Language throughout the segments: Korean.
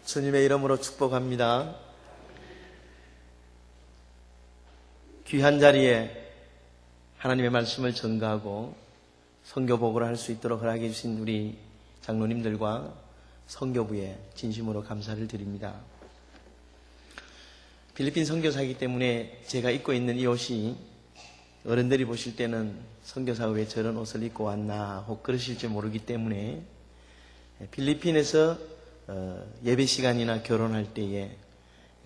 주님의 이름으로 축복합니다. 귀한 자리에 하나님의 말씀을 전가하고 선교복으로 할 수 있도록 허락해 주신 우리 장로님들과 선교부에 진심으로 감사를 드립니다. 필리핀 선교사이기 때문에 제가 입고 있는 이 옷이 어른들이 보실 때는 선교사가 왜 저런 옷을 입고 왔나 혹 그러실지 모르기 때문에 필리핀에서 예배 시간이나 결혼할 때에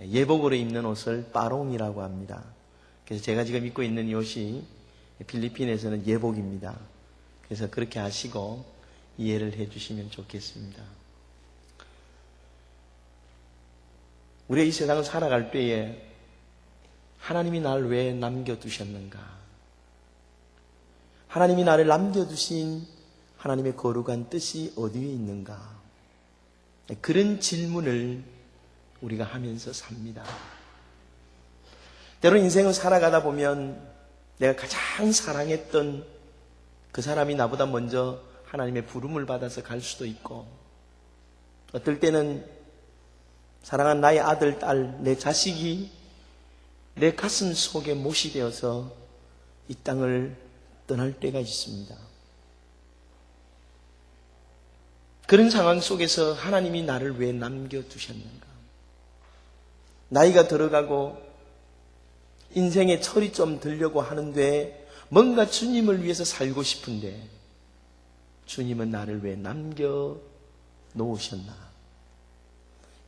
예복으로 입는 옷을 빠롱이라고 합니다. 그래서 제가 지금 입고 있는 이 옷이 필리핀에서는 예복입니다. 그래서 그렇게 아시고 이해를 해주시면 좋겠습니다. 우리가 이 세상을 살아갈 때에 하나님이 나를 왜 남겨두셨는가? 하나님이 나를 남겨두신 하나님의 거룩한 뜻이 어디에 있는가? 그런 질문을 우리가 하면서 삽니다. 때로 인생을 살아가다 보면 내가 가장 사랑했던 그 사람이 나보다 먼저 하나님의 부름을 받아서 갈 수도 있고, 어떨 때는 사랑한 나의 아들, 딸, 내 자식이 내 가슴 속에 못이 되어서 이 땅을 떠날 때가 있습니다. 그런 상황 속에서 하나님이 나를 왜 남겨두셨는가? 나이가 들어가고 인생의 철이 좀 들려고 하는데 뭔가 주님을 위해서 살고 싶은데 주님은 나를 왜 남겨놓으셨나?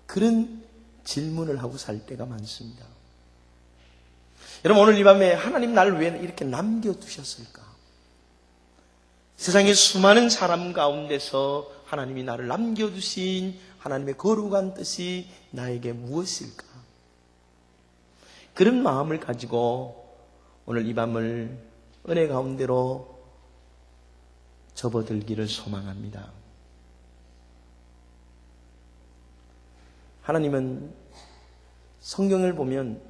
그런 질문을 하고 살 때가 많습니다. 여러분, 오늘 이 밤에 하나님 나를 왜 이렇게 남겨두셨을까? 세상의 수많은 사람 가운데서 하나님이 나를 남겨두신 하나님의 거룩한 뜻이 나에게 무엇일까? 그런 마음을 가지고 오늘 이 밤을 은혜 가운데로 접어들기를 소망합니다. 하나님은 성경을 보면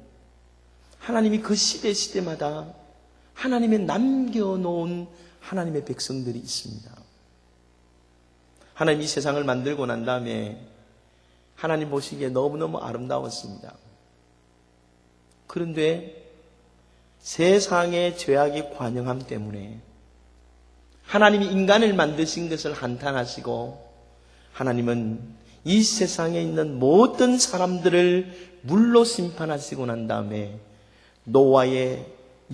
하나님이 그 시대마다 하나님의 남겨놓은 하나님의 백성들이 있습니다. 하나님이 세상을 만들고 난 다음에 하나님 보시기에 너무너무 아름다웠습니다. 그런데 세상의 죄악의 관영함 때문에 하나님이 인간을 만드신 것을 한탄하시고 하나님은 이 세상에 있는 모든 사람들을 물로 심판하시고 난 다음에 노아의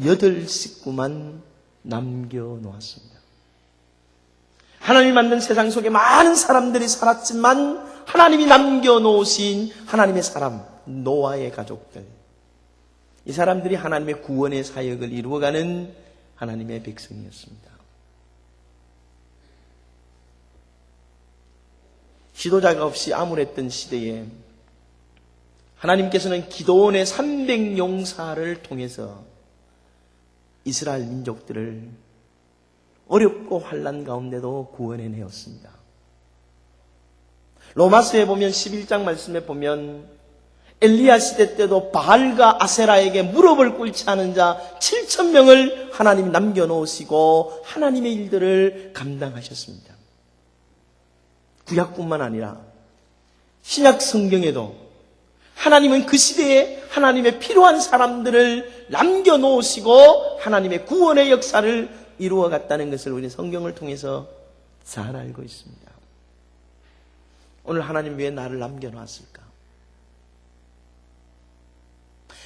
8 식구만 남겨놓았습니다. 하나님이 만든 세상 속에 많은 사람들이 살았지만 하나님이 남겨놓으신 하나님의 사람, 노아의 가족들, 이 사람들이 하나님의 구원의 사역을 이루어가는 하나님의 백성이었습니다. 지도자가 없이 암울했던 시대에 하나님께서는 기드온의 300용사를 통해서 이스라엘 민족들을 어렵고 환난 가운데도 구원해내었습니다. 로마서에 보면 11장 말씀에 보면 엘리야 시대 때도 바알과 아세라에게 무릎을 꿇지 않은 자 7,000명을 하나님이 남겨놓으시고 하나님의 일들을 감당하셨습니다. 구약뿐만 아니라 신약 성경에도 하나님은 그 시대에 하나님의 필요한 사람들을 남겨놓으시고 하나님의 구원의 역사를 이루어갔다는 것을 우리 성경을 통해서 잘 알고 있습니다. 오늘 하나님 왜 나를 남겨놓았을까?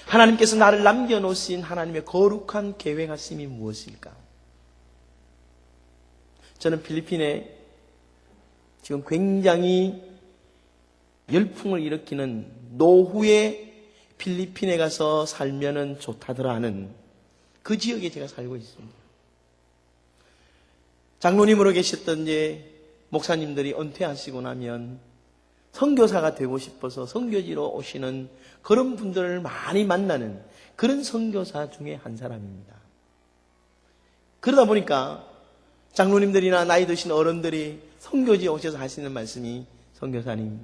하나님께서 나를 남겨놓으신 하나님의 거룩한 계획하심이 무엇일까? 저는 필리핀에 지금 굉장히 열풍을 일으키는 노후에 필리핀에 가서 살면은 좋다더라 하는 그 지역에 제가 살고 있습니다. 장로님으로 계셨던 이제 목사님들이 은퇴하시고 나면 선교사가 되고 싶어서 선교지로 오시는 그런 분들을 많이 만나는 그런 선교사 중에 한 사람입니다. 그러다 보니까 장로님들이나 나이 드신 어른들이 선교지에 오셔서 하시는 말씀이, 선교사님,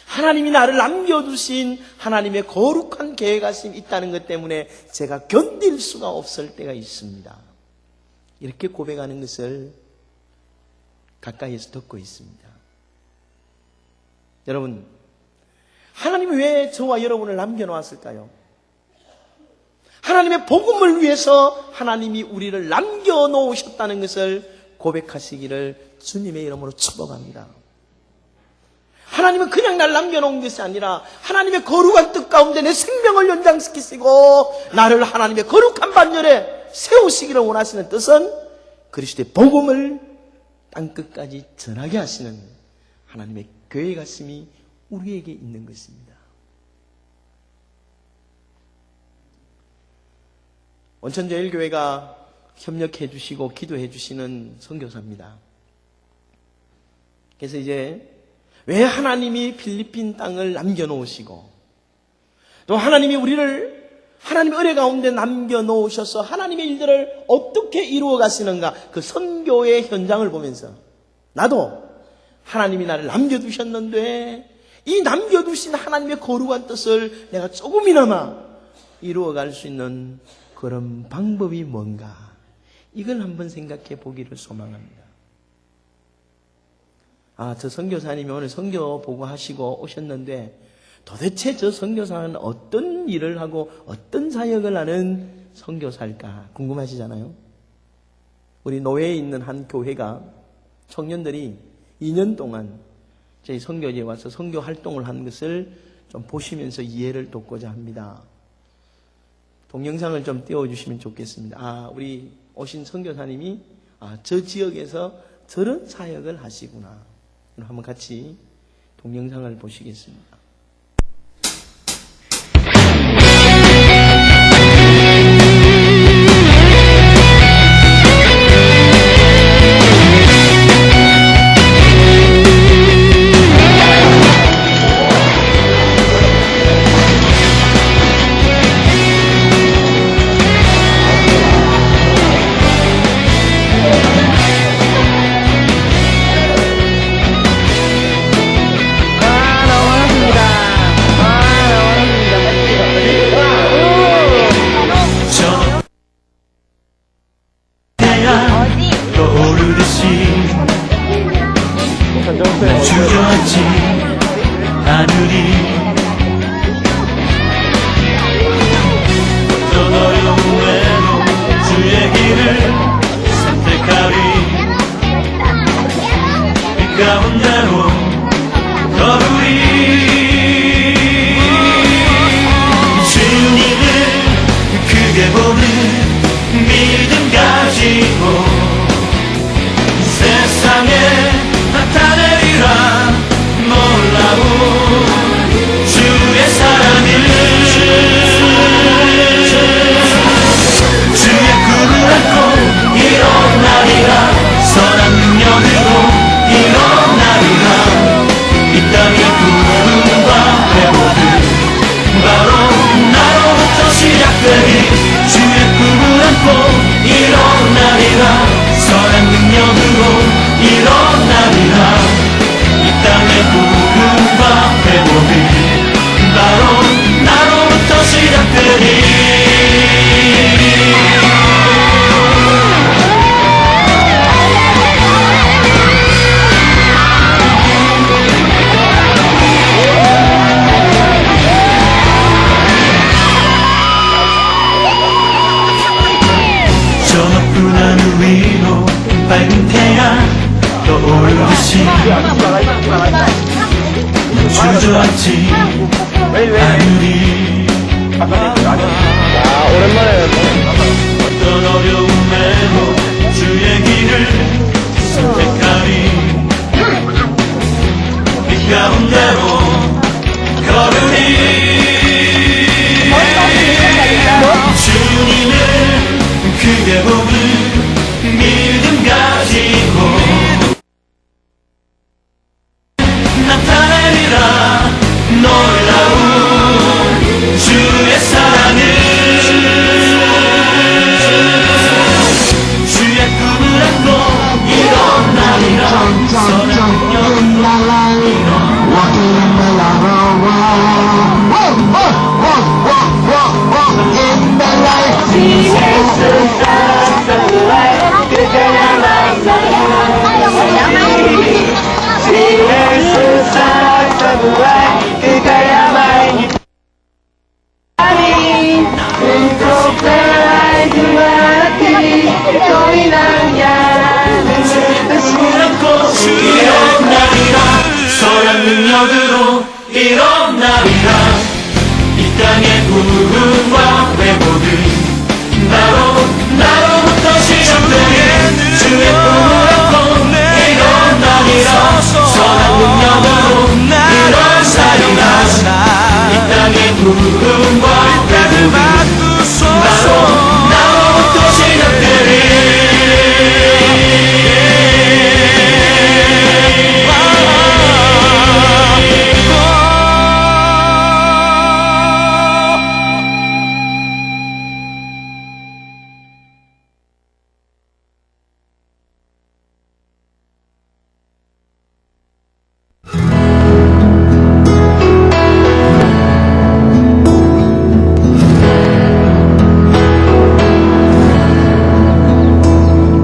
하나님이 나를 남겨두신 하나님의 거룩한 계획하심이 있다는 것 때문에 제가 견딜 수가 없을 때가 있습니다. 이렇게 고백하는 것을 가까이에서 듣고 있습니다. 여러분, 하나님이 왜 저와 여러분을 남겨놓았을까요? 하나님의 복음을 위해서 하나님이 우리를 남겨놓으셨다는 것을 고백하시기를 주님의 이름으로 축복합니다. 하나님은 그냥 날 남겨놓은 것이 아니라 하나님의 거룩한 뜻 가운데 내 생명을 연장시키시고 나를 하나님의 거룩한 반열에 세우시기를 원하시는 뜻은 그리스도의 복음을 땅끝까지 전하게 하시는 하나님의 계획하심이 우리에게 있는 것입니다. 온천제일교회가 협력해 주시고 기도해 주시는 선교사입니다. 그래서 이제 왜 하나님이 필리핀 땅을 남겨놓으시고 또 하나님이 우리를 하나님의 은혜 가운데 남겨놓으셔서 하나님의 일들을 어떻게 이루어 가시는가, 그 선교의 현장을 보면서 나도 하나님이 나를 남겨두셨는데 이 남겨두신 하나님의 거룩한 뜻을 내가 조금이나마 이루어갈 수 있는 그런 방법이 뭔가, 이걸 한번 생각해 보기를 소망합니다. 저 선교사님이 오늘 선교 보고하시고 오셨는데 도대체 저 선교사는 어떤 일을 하고 어떤 사역을 하는 선교사일까 궁금하시잖아요. 우리 노회에 있는 한 교회가 청년들이 2년 동안 저희 선교지에 와서 선교 활동을 한 것을 좀 보시면서 이해를 돕고자 합니다. 동영상을 좀 띄워주시면 좋겠습니다. 우리 오신 선교사님이 저 지역에서 저런 사역을 하시구나. 한번 같이 동영상을 보시겠습니다. 주저앉지 않으리. 어떤 어려움에도 주의 길을 선택하리. 이 가운데로 걸으리. 주님을 크게 보는 믿음 가지고 세상에 나타내리라. 놀라운 주의 사랑을, 주의 꿈을 안고 일어나리라. 선한 능력으로 일어나리라. 이 땅의 구원과 회복은 바로 나로부터 시작되리. 주의 꿈을 안고 일어나리라. 선한 능력으로 일어나리라. 이 땅의 구원과 회복이 바로 나로부터 시작되리. 저 높은 하늘 위로 밝은 태양 떠오르듯이 주저앉지 않으리. 어떤 어려움에도 주의 길을 선택하리. 이 가운데로 걸으리. 주님을 크게 보는 믿음 가지고 나타내리라. 놀라운 주의 사랑을, 주의 꿈을 안고 일어나리라. 선한 능력으로 일어나리라. 마구마구한 그가야말이 아니 그곳에 그만하기 또이나냐 않고 일어나리라 선한 능력으로 일어나리라 이 땅의 부흥과 회복은 나로부터 시작되는 주의 꿈을 안고 일어나리라 선한 능력으로 일어나리라 이 땅의 부흥과 회복은 나로부터 시작되는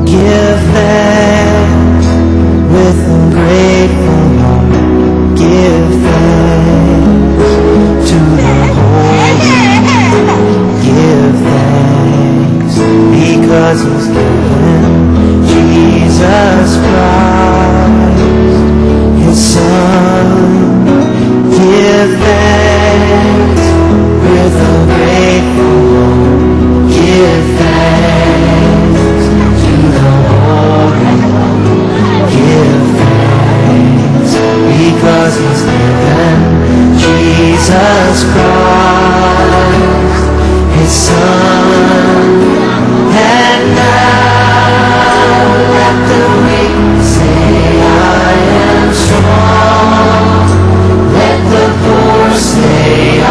Give thanks with a grateful heart. Give thanks to the Holy One. Give thanks because He's given Jesus Christ, His Son. Give thanks with a grateful heart. Give thanks to the Holy One. Give thanks because He's given Jesus Christ, His Son. And now let the weak say, I am strong. Let the poor say, I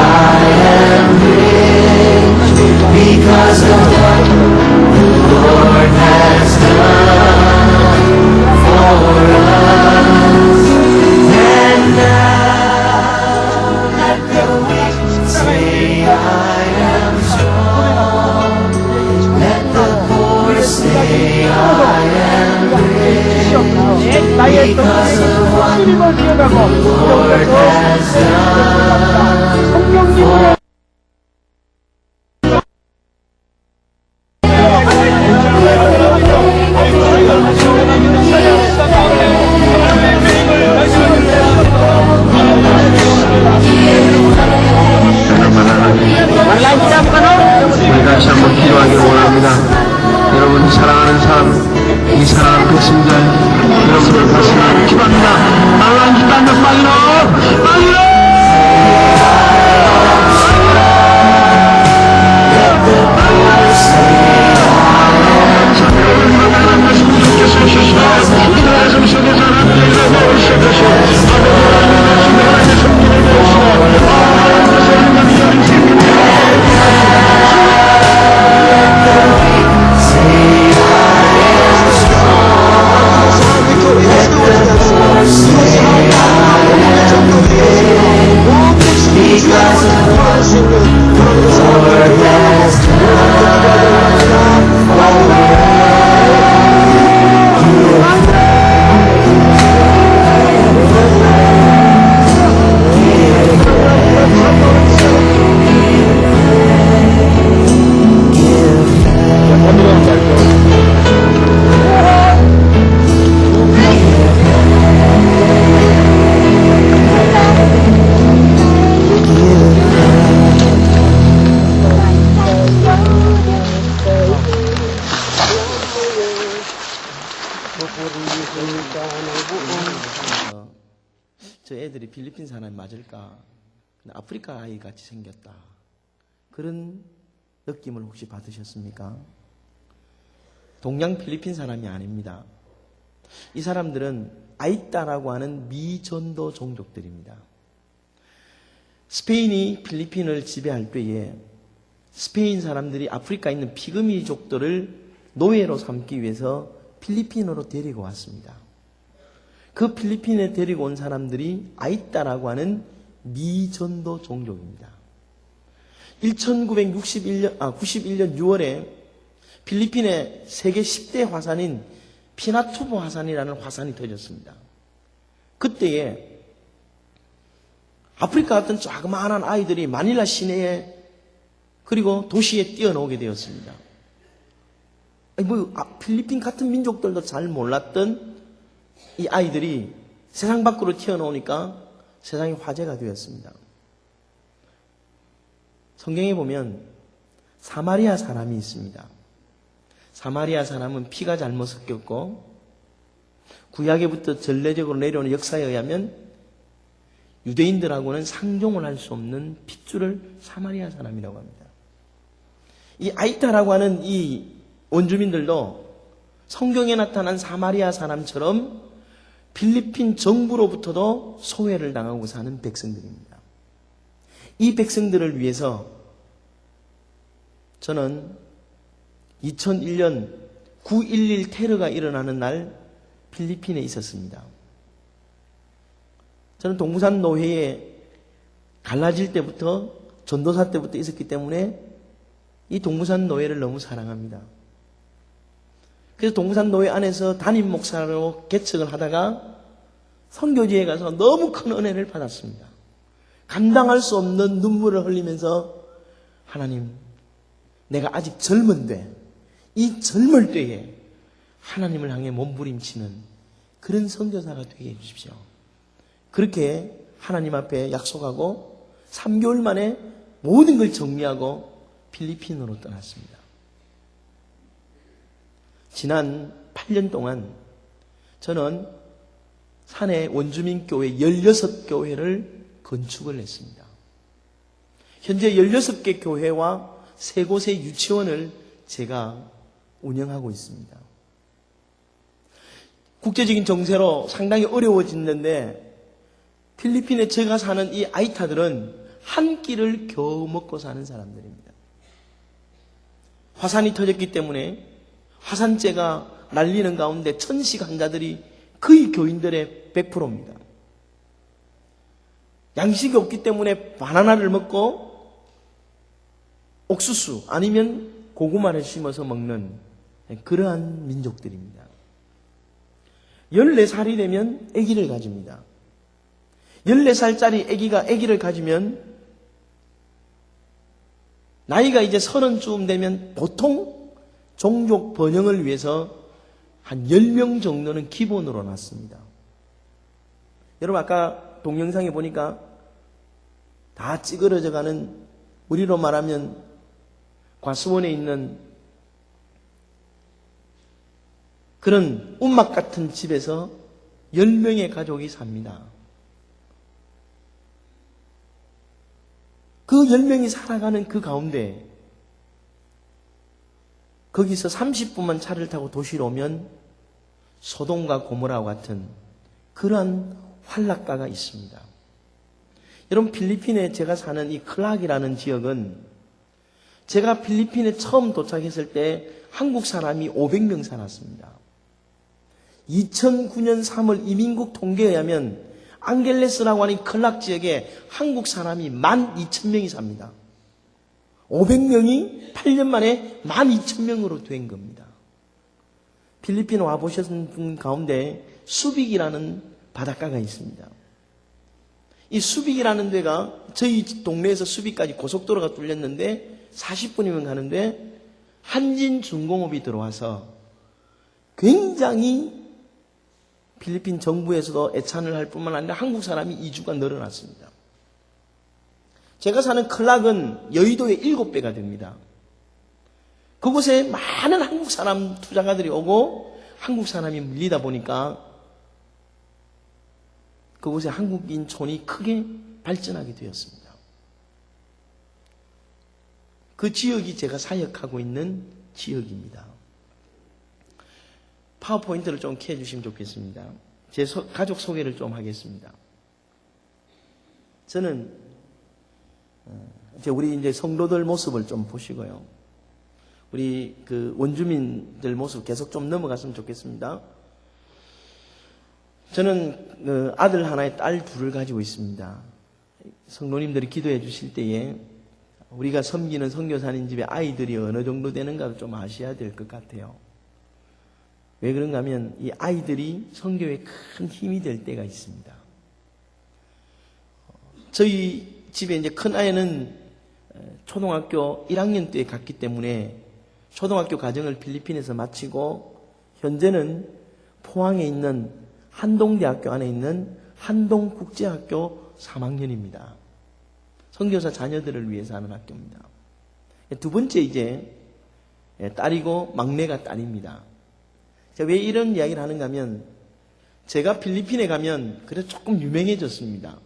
am rich because of what the Lord has done for us. And now let the weak say, I am strong. Let the poor say, I am rich because of what the Lord has done for us. 우리가 다시 한번 기도하기를 원합니다. 여러분 사랑하는 사람, 이 사랑을 뺏은 자, 여러분을 가슴에 기도합니다. 날라는 기도한다. 빨리로! 저 애들이 필리핀 사람이 맞을까? 근데 아프리카 아이 같이 생겼다. 그런 느낌을 혹시 받으셨습니까? 동양 필리핀 사람이 아닙니다. 이 사람들은 아이따라고 하는 미전도 종족들입니다. 스페인이 필리핀을 지배할 때에 스페인 사람들이 아프리카에 있는 피그미족들을 노예로 삼기 위해서 필리핀으로 데리고 왔습니다. 그 필리핀에 데리고 온 사람들이 아이따라고 하는 미전도 종족입니다. 91년 6월에 필리핀의 세계 10대 화산인 피나투보 화산이라는 화산이 터졌습니다. 그때에 아프리카 같은 조그마한 아이들이 마닐라 시내에 그리고 도시에 뛰어나오게 되었습니다. 필리핀 같은 민족들도 잘 몰랐던 이 아이들이 세상 밖으로 튀어나오니까 세상이 화제가 되었습니다. 성경에 보면 사마리아 사람이 있습니다. 사마리아 사람은 피가 잘못 섞였고 구약에부터 전례적으로 내려오는 역사에 의하면 유대인들하고는 상종을 할 수 없는 핏줄을 사마리아 사람이라고 합니다. 이 아이타라고 하는 이 원주민들도 성경에 나타난 사마리아 사람처럼 필리핀 정부로부터도 소외를 당하고 사는 백성들입니다. 이 백성들을 위해서 저는 2001년 9.11 테러가 일어나는 날 필리핀에 있었습니다. 저는 동부산 노회에 갈라질 때부터 전도사 때부터 있었기 때문에 이 동부산 노회를 너무 사랑합니다. 그래서 동부산 노회 안에서 담임 목사로 개척을 하다가 선교지에 가서 너무 큰 은혜를 받았습니다. 감당할 수 없는 눈물을 흘리면서 하나님, 내가 아직 젊은데 이 젊을 때에 하나님을 향해 몸부림치는 그런 선교사가 되게 해주십시오. 그렇게 하나님 앞에 약속하고 3개월 만에 모든 걸 정리하고 필리핀으로 떠났습니다. 지난 8년 동안 저는 산해 원주민교회 16교회를 건축을 했습니다. 현재 16개 교회와 3곳의 유치원을 제가 운영하고 있습니다. 국제적인 정세로 상당히 어려워졌는데 필리핀에 제가 사는 이 아이타들은 한 끼를 겨우 먹고 사는 사람들입니다. 화산이 터졌기 때문에 화산재가 날리는 가운데 천식 환자들이 거의 교인들의 100%입니다. 양식이 없기 때문에 바나나를 먹고 옥수수 아니면 고구마를 심어서 먹는 그러한 민족들입니다. 14살이 되면 아기를 가집니다. 14살짜리 아기를 가지면 나이가 이제 30쯤 되면 보통 종족 번영을 위해서 한 10명 정도는 기본으로 낳습니다. 여러분 아까 동영상에 보니까 다 찌그러져 가는, 우리로 말하면 과수원에 있는 그런 움막 같은 집에서 10명의 가족이 삽니다. 그 10명이 살아가는 그 가운데 거기서 30분만 차를 타고 도시로 오면 소돔과 고모라와 같은 그러한 환락가가 있습니다. 여러분 필리핀에 제가 사는 이 클락이라는 지역은 제가 필리핀에 처음 도착했을 때 한국 사람이 500명 살았습니다. 2009년 3월 이민국 통계에 의하면 앙겔레스라고 하는 클락 지역에 한국 사람이 12,000명이 삽니다. 500명이 8년 만에 12,000명으로 된 겁니다. 필리핀 와보셨던 분 가운데 수빅이라는 바닷가가 있습니다. 이 수빅이라는 데가 저희 동네에서 수빅까지 고속도로가 뚫렸는데 40분이면 가는데 한진중공업이 들어와서 굉장히 필리핀 정부에서도 애찬을 할 뿐만 아니라 한국 사람이 이주가 늘어났습니다. 제가 사는 클락은 여의도의 7배가 됩니다. 그곳에 많은 한국 사람 투자가들이 오고 한국 사람이 밀리다 보니까 그곳에 한국인촌이 크게 발전하게 되었습니다. 그 지역이 제가 사역하고 있는 지역입니다. 파워포인트를 좀 켜해 주시면 좋겠습니다. 제 가족 소개를 좀 하겠습니다. 저는 우리 이제 성도들 모습을 좀 보시고요. 우리 그 원주민들 모습 계속 좀 넘어갔으면 좋겠습니다. 저는 아들 하나에 딸 둘을 가지고 있습니다. 성도님들이 기도해 주실 때에 우리가 섬기는 선교사님 집에 아이들이 어느 정도 되는가를 좀 아셔야 될 것 같아요. 왜 그런가 하면 이 아이들이 선교에 큰 힘이 될 때가 있습니다. 저희 집에 이제 큰 아이는 초등학교 1학년 때에 갔기 때문에 초등학교 과정을 필리핀에서 마치고 현재는 포항에 있는 한동대학교 안에 있는 한동국제학교 3학년입니다. 선교사 자녀들을 위해서 하는 학교입니다. 두 번째 이제 딸이고 막내가 딸입니다. 왜 이런 이야기를 하는가 하면 제가 필리핀에 가면 그래도 조금 유명해졌습니다.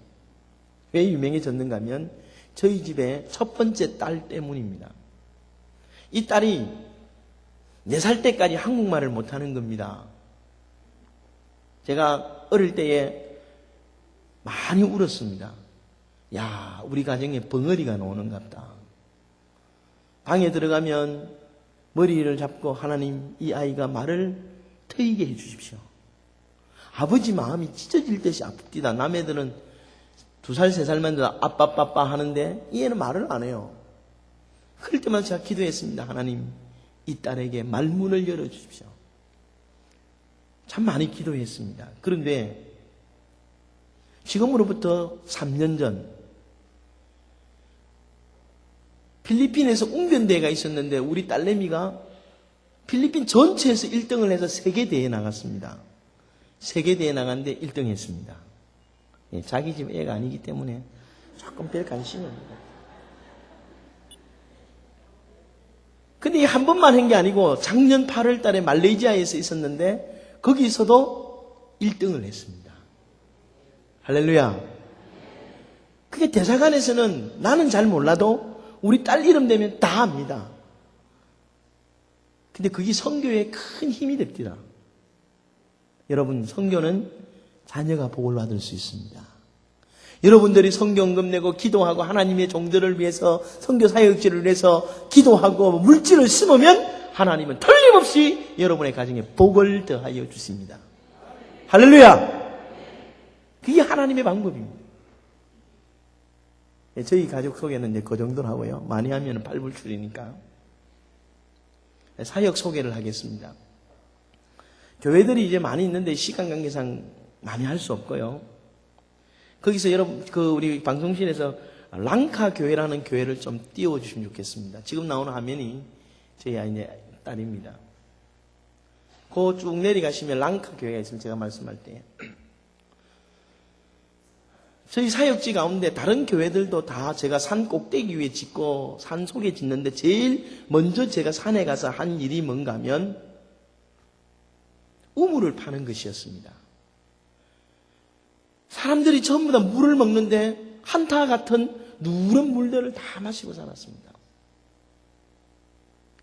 왜 유명해졌는가 하면 저희 집의 첫 번째 딸 때문입니다. 이 딸이 4살 때까지 한국말을 못하는 겁니다. 제가 어릴 때에 많이 울었습니다. 야, 우리 가정에 벙어리가 나오는갑다. 방에 들어가면 머리를 잡고 하나님 이 아이가 말을 트이게 해주십시오. 아버지 마음이 찢어질 듯이 아픕니다. 남애들은 2살, 3살만 돼도 아빠, 빠빠 하는데 이 애는 말을 안 해요. 그럴 때마다 제가 기도했습니다. 하나님, 이 딸에게 말문을 열어주십시오. 참 많이 기도했습니다. 그런데 지금으로부터 3년 전 필리핀에서 웅변대회가 있었는데 우리 딸내미가 필리핀 전체에서 1등을 해서 세계대회에 나갔습니다. 세계대회에 나갔는데 1등 했습니다. 자기 집 애가 아니기 때문에 조금 별 관심이 없습니다. 근데 한 번만 한 게 아니고 작년 8월 달에 말레이시아에서 있었는데 거기서도 1등을 했습니다. 할렐루야. 그게 대사관에서는 나는 잘 몰라도 우리 딸 이름 되면 다 압니다. 근데 그게 선교에 큰 힘이 됩니다. 여러분, 선교는 자녀가 복을 받을 수 있습니다. 여러분들이 선교헌금 내고 기도하고 하나님의 종들을 위해서 선교 사역지를 위해서 기도하고 물질을 심으면 하나님은 틀림없이 여러분의 가정에 복을 더하여 주십니다. 할렐루야! 그게 하나님의 방법입니다. 저희 가족 소개는 이제 그 정도로 하고요. 많이 하면 발불출이니까. 사역 소개를 하겠습니다. 교회들이 이제 많이 있는데 시간 관계상 많이 할 수 없고요. 거기서 여러분, 우리 방송실에서 랑카 교회라는 교회를 좀 띄워주시면 좋겠습니다. 지금 나오는 화면이 저희 아이 딸입니다. 그 쭉 내려가시면 랑카 교회가 있으면 제가 말씀할 때. 저희 사역지 가운데 다른 교회들도 다 제가 산 꼭대기 위에 짓고 산 속에 짓는데 제일 먼저 제가 산에 가서 한 일이 뭔가 하면 우물을 파는 것이었습니다. 사람들이 전부 다 물을 먹는데 한타 같은 누런 물들을 다 마시고 살았습니다.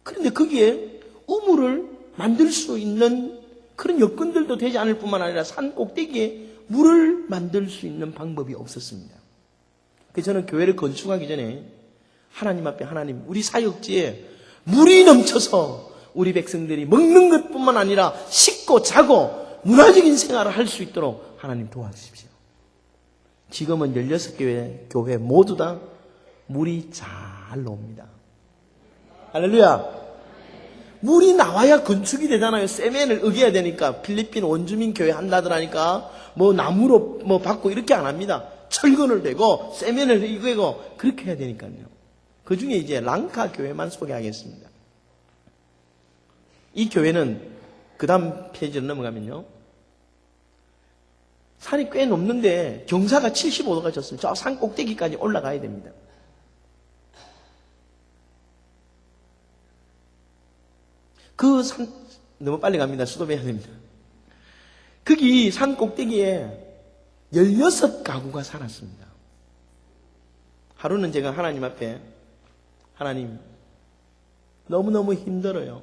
그런데 거기에 우물을 만들 수 있는 그런 여건들도 되지 않을 뿐만 아니라 산 꼭대기에 물을 만들 수 있는 방법이 없었습니다. 그래서 저는 교회를 건축하기 전에 하나님 앞에 하나님, 우리 사역지에 물이 넘쳐서 우리 백성들이 먹는 것뿐만 아니라 씻고 자고 문화적인 생활을 할 수 있도록 하나님 도와주십시오. 지금은 16개의 교회 모두 다 물이 잘 나옵니다. 할렐루야. 물이 나와야 건축이 되잖아요. 세멘을 으개야 되니까. 필리핀 원주민 교회 한다더라니까 뭐 나무로 뭐 받고 이렇게 안 합니다. 철근을 대고 세멘을 으개고 그렇게 해야 되니까요. 그 중에 이제 랑카 교회만 소개하겠습니다. 이 교회는 그 다음 페이지로 넘어가면요. 산이 꽤 높는데 경사가 75도가 졌습니다. 저 산 꼭대기까지 올라가야 됩니다. 그 산, 너무 빨리 갑니다. 스톱해야 됩니다. 거기 산 꼭대기에 16가구가 살았습니다. 하루는 제가 하나님 앞에 하나님 너무너무 힘들어요.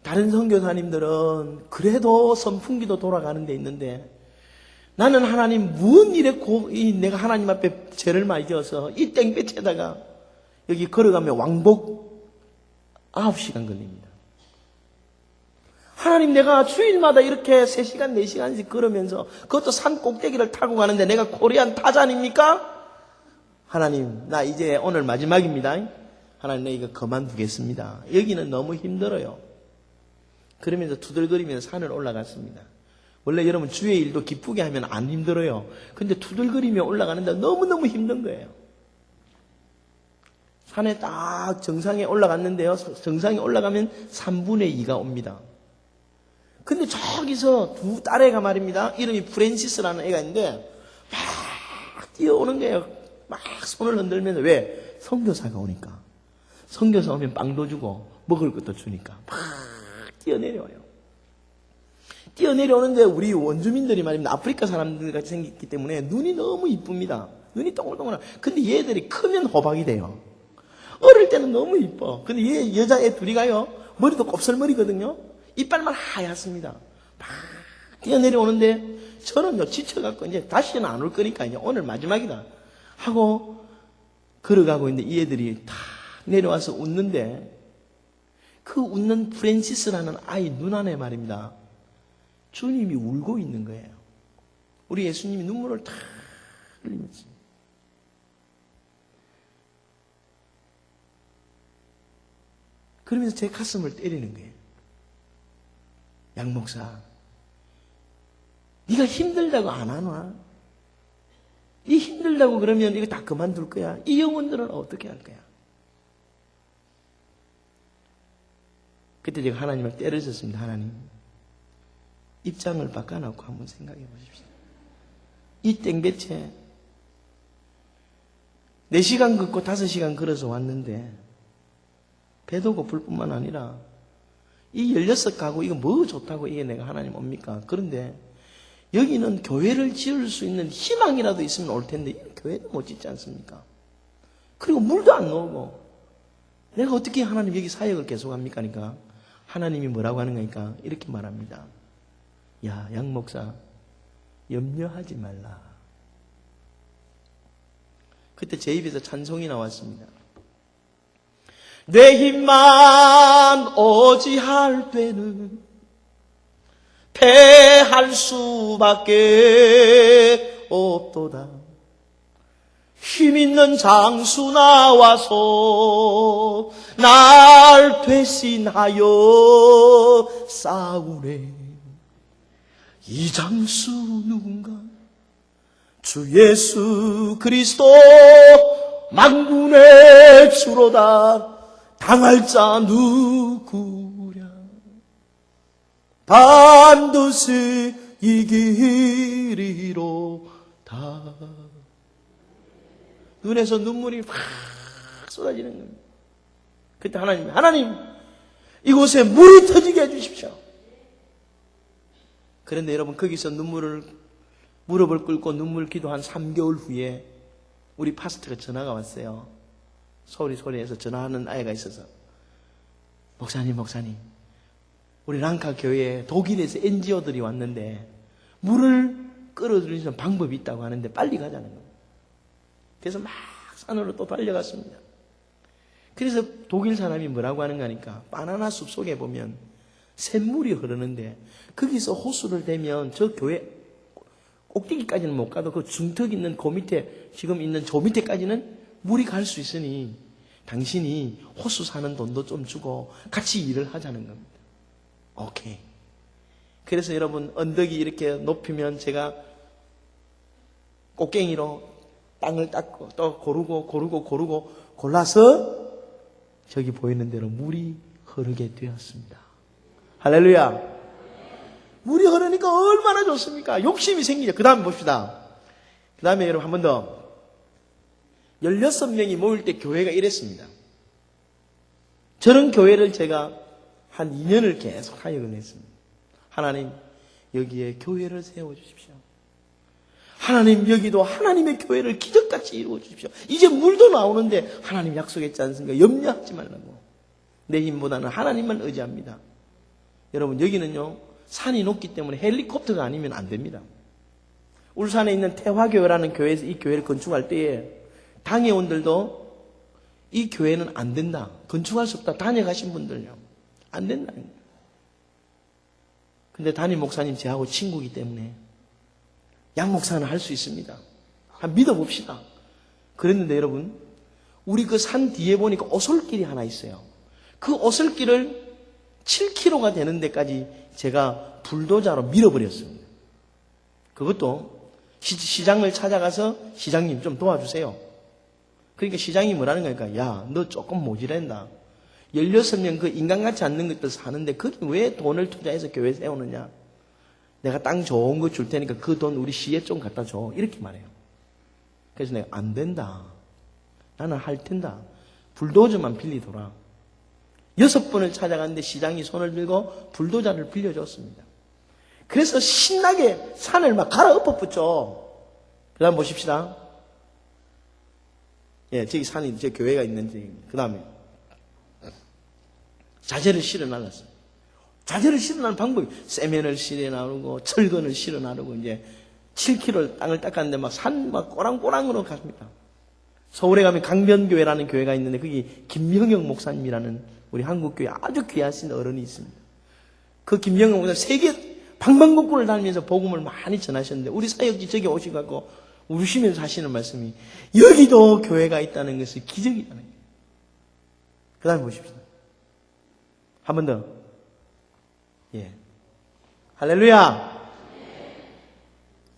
다른 선교사님들은 그래도 선풍기도 돌아가는 데 있는데 나는 하나님 무슨 일에 내가 하나님 앞에 죄를 많이 지어서 이 땡볕에다가 여기 걸어가면 왕복 9시간 걸립니다. 하나님, 내가 주일마다 이렇게 3시간, 4시간씩 걸으면서 그것도 산 꼭대기를 타고 가는데 내가 코리안 타잔입니까? 하나님, 나 이제 오늘 마지막입니다. 하나님, 나 이거 그만두겠습니다. 여기는 너무 힘들어요. 그러면서 두들거리면서 산을 올라갔습니다. 원래 여러분 주의 일도 기쁘게 하면 안 힘들어요. 근데 투덜거리며 올라가는데 너무너무 힘든 거예요. 산에 딱 정상에 올라갔는데요. 정상에 올라가면 3분의 2가 옵니다. 근데 저기서 두 딸애가 말입니다. 이름이 프랜시스라는 애가 있는데 막 뛰어오는 거예요. 막 손을 흔들면서. 왜? 선교사가 오니까. 선교사 오면 빵도 주고 먹을 것도 주니까 막 뛰어내려와요. 뛰어내려오는데 우리 원주민들이 말입니다. 아프리카 사람들 같이 생겼기 때문에 눈이 너무 이쁩니다. 눈이 동글동글한. 근데 얘들이 크면 호박이 돼요. 어릴 때는 너무 이뻐. 근데 얘 여자애 둘이 가요. 머리도 곱슬머리거든요. 이빨만 하얗습니다. 막 뛰어내려오는데 저는요 지쳐갖고 이제 다시는 안 올 거니까 이제 오늘 마지막이다 하고 걸어가고 있는데 이 애들이 다 내려와서 웃는데 그 웃는 프랜시스라는 아이 눈 안에 말입니다. 주님이 울고 있는 거예요. 우리 예수님이 눈물을 다 흘리면서. 그러면서 제 가슴을 때리는 거예요. 양 목사, 네가 힘들다고 안 하나? 네 힘들다고 그러면 이거 다 그만둘 거야. 이 영혼들은 어떻게 할 거야? 그때 제가 하나님을 때려줬습니다. 하나님, 입장을 바꿔놓고 한번 생각해 보십시오. 이 땡볕에 4시간 걷고 5시간 걸어서 왔는데 배도 고플 뿐만 아니라 이 16가구 이거 뭐 좋다고 이게 내가 하나님 옵니까? 그런데 여기는 교회를 지을 수 있는 희망이라도 있으면 올 텐데 교회도 못 짓지 않습니까? 그리고 물도 안 나오고 내가 어떻게 하나님 여기 사역을 계속합니까? 그러니까 하나님이 뭐라고 하는 거니까 이렇게 말합니다. 야, 양 목사 염려하지 말라. 그때 제 입에서 찬송이 나왔습니다. 내 힘만 어지할 때는 패할 수밖에 없도다. 힘있는 장수 나와서 날 대신하여 싸우네. 이 장수 누군가? 주 예수 그리스도 만군의 주로다. 당할 자 누구랴? 반드시 이기리로다. 눈에서 눈물이 확 쏟아지는 겁니다. 그때 하나님 이곳에 물이 터지게 해주십시오. 그런데 여러분 거기서 무릎을 꿇고 눈물 기도한 3개월 후에 우리 파스터가 전화가 왔어요. 소리에서 전화하는 아이가 있어서 목사님 우리 랑카 교회에 독일에서 NGO들이 왔는데 물을 끌어들이는 방법이 있다고 하는데 빨리 가자는 거예요. 그래서 막 산으로 또 달려갔습니다. 그래서 독일 사람이 뭐라고 하는가 하니까 바나나 숲 속에 보면 샘물이 흐르는데 거기서 호수를 대면 저 교회 꼭대기까지는 못 가도 그 중턱 있는 그 밑에 지금 있는 저 밑에까지는 물이 갈 수 있으니 당신이 호수 사는 돈도 좀 주고 같이 일을 하자는 겁니다. 오케이. 그래서 여러분 언덕이 이렇게 높이면 제가 꽃갱이로 땅을 닦고 또 고르고 골라서 저기 보이는 대로 물이 흐르게 되었습니다. 할렐루야. 물이 흐르니까 얼마나 좋습니까? 욕심이 생기죠. 그 다음에 봅시다. 그 다음에 여러분 한 번 더. 16명이 모일 때 교회가 이랬습니다. 저런 교회를 제가 한 2년을 계속 사역을 했습니다. 하나님 여기에 교회를 세워주십시오. 하나님 여기도 하나님의 교회를 기적같이 이루어주십시오. 이제 물도 나오는데 하나님 약속했지 않습니까? 염려하지 말라고. 내 힘보다는 하나님만 의지합니다. 여러분 여기는요 산이 높기 때문에 헬리콥터가 아니면 안 됩니다. 울산에 있는 태화교회라는 교회에서 이 교회를 건축할 때에 당회원들도 이 교회는 안 된다. 건축할 수 없다. 다녀가신 분들요. 안 된다는 거예요. 근데 담임 목사님 저하고 친구이기 때문에 양 목사는 할 수 있습니다. 한번 믿어봅시다. 그랬는데 여러분 우리 그 산 뒤에 보니까 오솔길이 하나 있어요. 그 오솔길을 7km가 되는 데까지 제가 불도자로 밀어버렸습니다. 그것도 시장을 찾아가서 시장님 좀 도와주세요. 그러니까 시장이 뭐라는 거니까 야, 너 조금 모자란다. 16명 그 인간같이 않는 것들 사는데 거기 왜 돈을 투자해서 교회 세우느냐. 내가 땅 좋은 거 줄 테니까 그 돈 우리 시에 좀 갖다 줘. 이렇게 말해요. 그래서 내가 안 된다. 나는 할 텐다. 불도저만 빌리더라. 6번을 찾아갔는데 시장이 손을 들고 불도저를 빌려줬습니다. 그래서 신나게 산을 막 갈아엎어 붙여. 그 다음 보십시다. 예, 저기 산이, 저 교회가 있는 저기. 그 다음에. 자재를 실어 나갔어요. 자재를 실어 나는 방법이, 세면을 실어 나르고, 철근을 실어 나르고, 이제 7km 땅을 닦았는데 막 산 막 꼬랑꼬랑으로 갔습니다. 서울에 가면 강변교회라는 교회가 있는데, 거기 김명영 목사님이라는 우리 한국교회 아주 귀하신 어른이 있습니다. 그 김명영 목사님 세계 방방곡곡을 다니면서 복음을 많이 전하셨는데, 우리 사역지 저기 오셔갖고, 우시면서 하시는 말씀이, 여기도 교회가 있다는 것이 기적이라는 거예요. 그 다음에 보십시오. 한 번 더. 예. 할렐루야!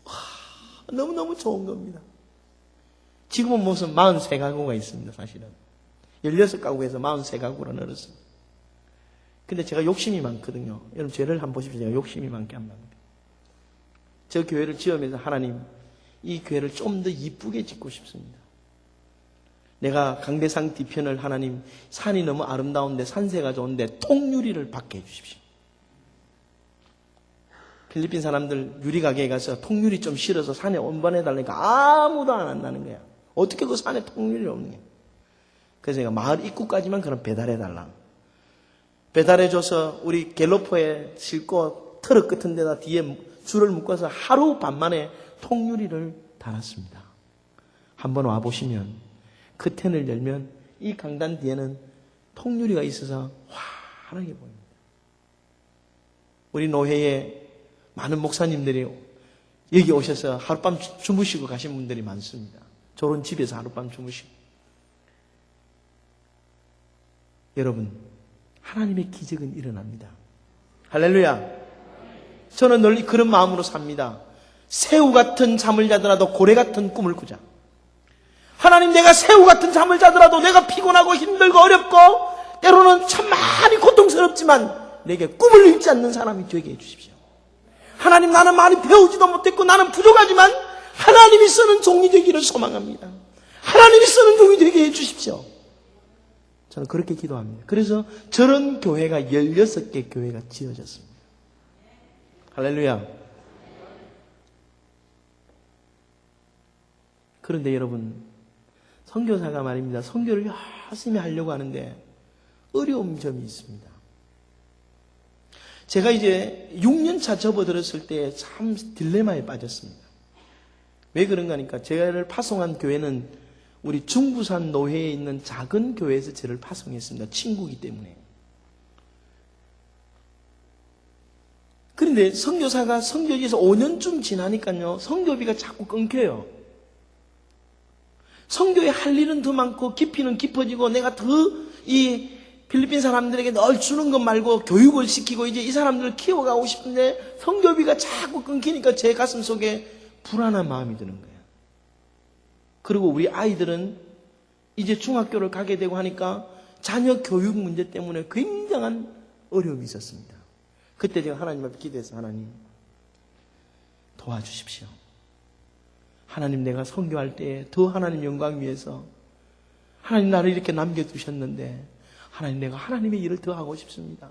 와, 너무너무 좋은 겁니다. 지금은 무슨 43가구가 있습니다, 사실은. 16가구에서 43가구로 늘었습니다. 근데 제가 욕심이 많거든요. 여러분, 죄를 한번 보십시오. 제가 욕심이 많게 한 겁니다. 저 교회를 지으면서 하나님, 이 교회를 좀 더 이쁘게 짓고 싶습니다. 내가 강대상 뒤편을 하나님, 산이 너무 아름다운데 산세가 좋은데 통유리를 받게 해주십시오. 필리핀 사람들 유리가게에 가서 통유리 좀 실어서 산에 운반해달라니까 아무도 안 한다는 거야. 어떻게 그 산에 통유리가 없는 거야. 그래서 내가 마을 입구까지만 그럼 배달해달라. 배달해줘서 우리 갤로퍼에 싣고 트럭 끝은 데다 뒤에 줄을 묶어서 하루 반 만에 통유리를 달았습니다. 한번 와보시면 커튼을 열면 이 강단 뒤에는 통유리가 있어서 환하게 보입니다. 우리 노회에 많은 목사님들이 여기 오셔서 하룻밤 주무시고 가신 분들이 많습니다. 저런 집에서 하룻밤 주무시고. 여러분, 하나님의 기적은 일어납니다. 할렐루야. 저는 늘 그런 마음으로 삽니다. 새우 같은 잠을 자더라도 고래 같은 꿈을 꾸자. 하나님, 내가 새우 같은 잠을 자더라도 내가 피곤하고 힘들고 어렵고 때로는 참 많이 고통스럽지만 내게 꿈을 잃지 않는 사람이 되게 해주십시오. 하나님, 나는 많이 배우지도 못했고 나는 부족하지만 하나님이 쓰는 종이 되기를 소망합니다. 하나님이 쓰는 종이 되게 해주십시오. 저는 그렇게 기도합니다. 그래서 저런 교회가 16개 교회가 지어졌습니다. 할렐루야. 그런데 여러분, 선교사가 말입니다. 선교를 열심히 하려고 하는데 어려운 점이 있습니다. 제가 이제 6년차 접어들었을 때 참 딜레마에 빠졌습니다. 왜 그런가 하니까 제가를 파송한 교회는 우리 중부산 노회에 있는 작은 교회에서 저를 파송했습니다. 친구이기 때문에. 그런데 선교사가 선교지에서 5년쯤 지나니까요, 선교비가 자꾸 끊겨요. 선교에 할 일은 더 많고 깊이는 깊어지고 내가 더 이 필리핀 사람들에게 널 주는 것 말고 교육을 시키고 이제 이 사람들을 키워가고 싶은데 선교비가 자꾸 끊기니까 제 가슴 속에 불안한 마음이 드는 거예요. 그리고 우리 아이들은 이제 중학교를 가게 되고 하니까 자녀 교육 문제 때문에 굉장한 어려움이 있었습니다. 그때 제가 하나님 앞에 기도해서 하나님 도와주십시오. 하나님, 내가 선교할 때 더 하나님 영광 위해서 하나님 나를 이렇게 남겨두셨는데 하나님, 내가 하나님의 일을 더 하고 싶습니다.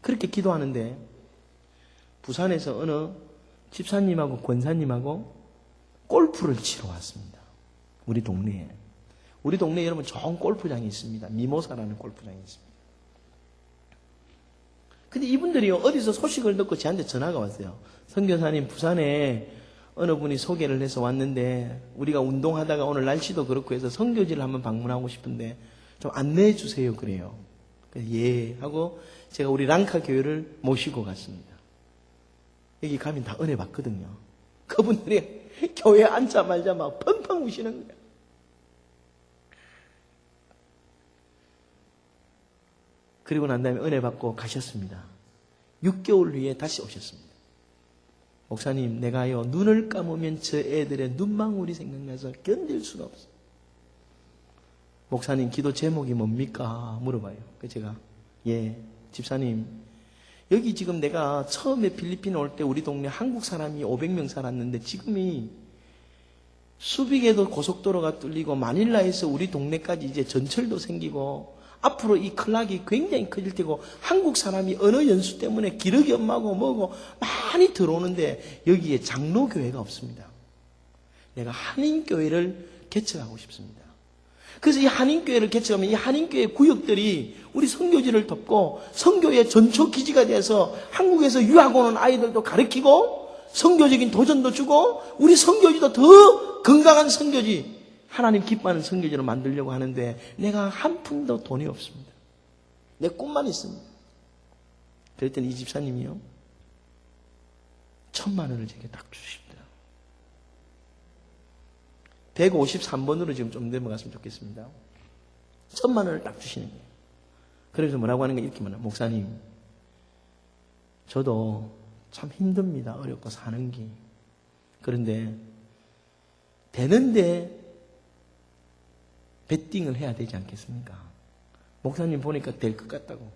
그렇게 기도하는데 부산에서 어느 집사님하고 권사님하고 골프를 치러 왔습니다. 우리 동네에. 우리 동네에 여러분 좋은 골프장이 있습니다. 미모사라는 골프장이 있습니다. 근데 이분들이 어디서 소식을 듣고 저한테 전화가 왔어요. 선교사님, 부산에 어느 분이 소개를 해서 왔는데 우리가 운동하다가 오늘 날씨도 그렇고 해서 선교지를 한번 방문하고 싶은데 좀 안내해 주세요. 그래요. 그래서 예 하고 제가 우리 랑카 교회를 모시고 갔습니다. 여기 가면 다 은혜 받거든요. 그분들이 교회에 앉자마자 막 펑펑 우시는 거예요. 그리고 난 다음에 은혜 받고 가셨습니다. 6개월 후에 다시 오셨습니다. 목사님, 내가요, 눈을 감으면 저 애들의 눈망울이 생각나서 견딜 수가 없어. 목사님, 기도 제목이 뭡니까? 물어봐요. 그래서 제가, 집사님, 여기 지금 내가 처음에 필리핀에 올 때 우리 동네 한국 사람이 500명 살았는데 지금이 수빅에도 고속도로가 뚫리고 마닐라에서 우리 동네까지 이제 전철도 생기고 앞으로 이 클락이 굉장히 커질 테고 한국 사람이 언어 연수 때문에 기러기 엄마고 뭐고 많이 들어오는데 여기에 장로교회가 없습니다. 내가 한인교회를 개척하고 싶습니다. 그래서 이 한인교회를 개척하면 이 한인교회 구역들이 우리 선교지를 덮고 선교의 전초 기지가 돼서 한국에서 유학 오는 아이들도 가르치고 선교적인 도전도 주고 우리 선교지도 더 건강한 선교지, 하나님 기뻐하는 선교지로 만들려고 하는데 내가 한 푼도 돈이 없습니다. 내 꿈만 있습니다. 그랬더니 이 집사님이요, 1,000만 원을 제게 딱 주십니다. 153번으로 지금 좀 넘어갔으면 좋겠습니다. 1,000만 원을 딱 주시는 거예요. 그래서 뭐라고 하는 게 이렇게 말해요. 목사님, 저도 참 힘듭니다. 어렵고 사는 게. 그런데 되는데 베팅을 해야 되지 않겠습니까? 목사님 보니까 될 것 같다고.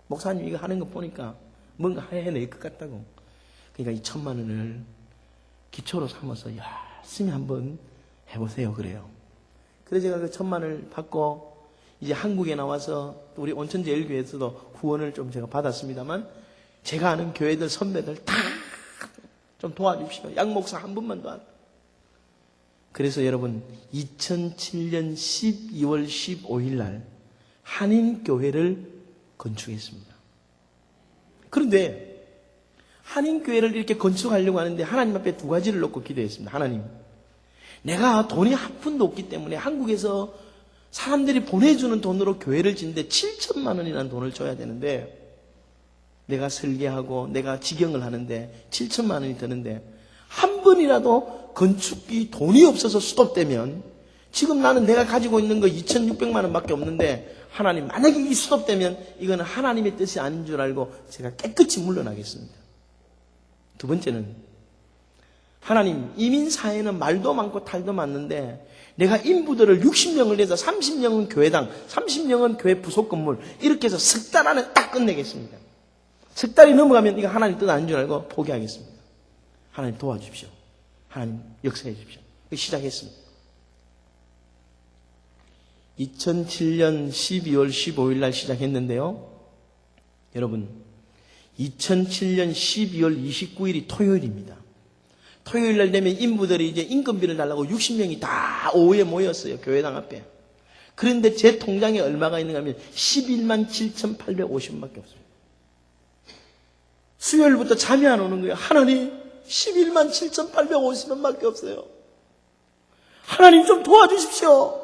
목사님 이거 하는 거 보니까 뭔가 해낼 것 같다고. 그러니까 이 1,000만 원을 기초로 삼아서 열심히 한번 해보세요. 그래요. 그래서 제가 그 1,000만 원을 받고 이제 한국에 나와서 우리 온천제일교회에서도 후원을 좀 제가 받았습니다만 제가 아는 교회들 선배들 다 좀 도와주십시오. 양 목사 한 분만 도와주십시오. 그래서 여러분 2007년 12월 15일 날 한인교회를 건축했습니다. 그런데 한인교회를 이렇게 건축하려고 하는데 하나님 앞에 두 가지를 놓고 기도했습니다. 하나님, 내가 돈이 한 푼도 없기 때문에 한국에서 사람들이 보내주는 돈으로 교회를 짓는데 7천만 원이라는 돈을 줘야 되는데 내가 설계하고 내가 직영을 하는데 7천만 원이 드는데 한 번이라도 건축이 돈이 없어서 스톱되면 지금 나는 내가 가지고 있는 거 2,600만 원밖에 없는데 하나님, 만약에 이 스톱되면 이거는 하나님의 뜻이 아닌 줄 알고 제가 깨끗이 물러나겠습니다. 두 번째는 하나님, 이민사회는 말도 많고 탈도 많는데 내가 인부들을 60명을 내서 30명은 교회당, 30명은 교회 부속 건물 이렇게 해서 석 달 안에 딱 끝내겠습니다. 석 달이 넘어가면 이거 하나님 뜻 아닌 줄 알고 포기하겠습니다. 하나님 도와주십시오. 하나님 역사해 주십시오. 시작했습니다. 2007년 12월 15일 날 시작했는데요. 여러분, 2007년 12월 29일이 토요일입니다. 토요일 날 되면 인부들이 이제 인건비를 달라고 60명이 다 오후에 모였어요. 교회당 앞에. 그런데 제 통장에 얼마가 있는가 하면 11만 7,850원밖에 없어요. 수요일부터 잠이 안 오는 거예요. 하나님, 11만 7,850원밖에 없어요. 하나님 좀 도와주십시오.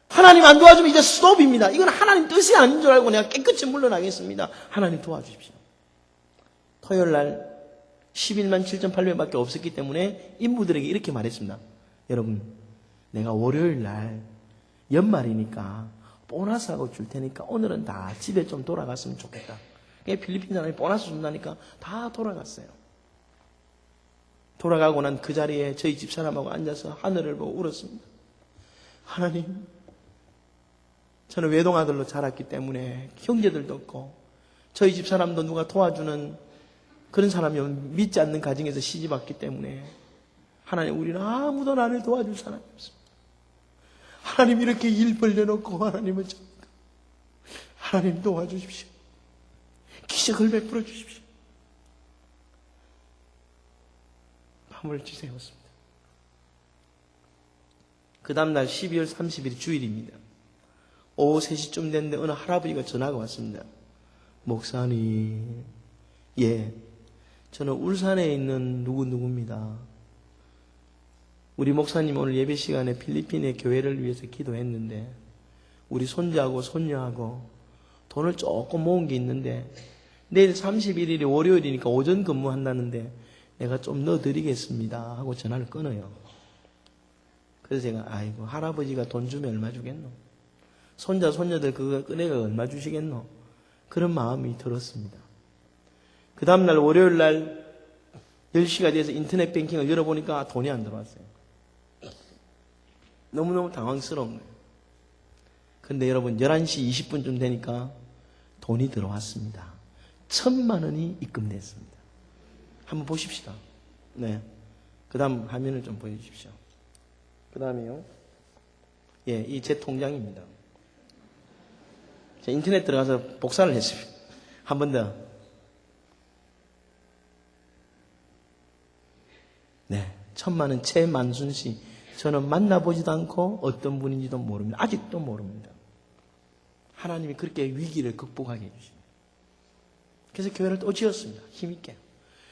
하나님 안 도와주면 이제 스톱입니다. 이건 하나님 뜻이 아닌 줄 알고 내가 깨끗이 물러나겠습니다. 하나님 도와주십시오. 토요일 날 11만 7,800원밖에 없었기 때문에 인부들에게 이렇게 말했습니다. 여러분, 내가 월요일 날 연말이니까 보너스하고 줄 테니까 오늘은 다 집에 좀 돌아갔으면 좋겠다. 필리핀 사람이 보너스 준다니까 다 돌아갔어요. 돌아가고 난 그 자리에 저희 집사람하고 앉아서 하늘을 보고 울었습니다. 하나님, 저는 외동아들로 자랐기 때문에 형제들도 없고 저희 집사람도 누가 도와주는 그런 사람이 믿지 않는 가정에서 시집 왔기 때문에 하나님, 우리는 아무도 나를 도와줄 사람이 없습니다. 하나님, 이렇게 일 벌려놓고 하나님은 하나님 도와주십시오. 기적을 베풀어 주십시오. 밤을 지새웠습니다. 그 다음날 12월 30일 주일입니다. 오후 3시쯤 됐는데 어느 할아버지가 전화가 왔습니다. 목사님, 저는 울산에 있는 누구입니다. 우리 목사님 오늘 예배 시간에 필리핀의 교회를 위해서 기도했는데 우리 손자하고 손녀하고 돈을 조금 모은 게 있는데 내일 31일이 월요일이니까 오전 근무한다는데 내가 좀 넣어드리겠습니다 하고 전화를 끊어요. 그래서 제가 아이고, 할아버지가 돈 주면 얼마 주겠노? 손자 손녀들 그거 꺼내가 얼마 주시겠노? 그런 마음이 들었습니다. 그 다음날 월요일 날 10시가 돼서 인터넷 뱅킹을 열어보니까 돈이 안 들어왔어요. 너무너무 당황스러운 거예요. 근데 여러분 11시 20분쯤 되니까 돈이 들어왔습니다. 1,000만 원이 입금됐습니다. 한번 보십시다. 네. 그 다음 화면을 좀 보여주십시오. 그 다음에요. 예, 이 제 통장입니다. 제가 인터넷 들어가서 복사를 했습니다. 한 번 더. 네. 1,000만 원 최만순 씨. 저는 만나보지도 않고 어떤 분인지도 모릅니다. 아직도 모릅니다. 하나님이 그렇게 위기를 극복하게 해주십니다. 그래서 교회를 또 지었습니다. 힘있게.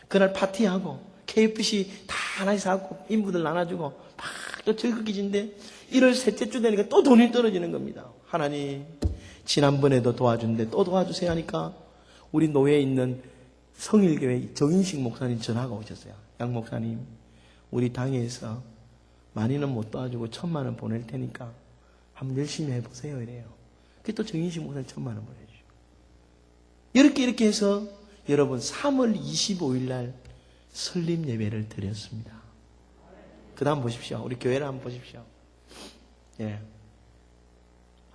그날 파티하고 KFC 다 하나씩 사고 인부들 나눠주고 막 또 즐겁게 지는데 1월 셋째 주 되니까 또 돈이 떨어지는 겁니다. 하나님 지난번에도 도와준데 또 도와주세요 하니까 우리 노예에 있는 성일교회 정인식 목사님 전화가 오셨어요. 양 목사님 우리 당에서 많이는 못 도와주고 1,000만 원 보낼 테니까 한번 열심히 해보세요 이래요. 그게 또 정인식 목사님 1,000만 원 보내주고 이렇게 해서 여러분 3월 25일 날 설립 예배를 드렸습니다. 그 다음 보십시오. 우리 교회를 한번 보십시오. 예.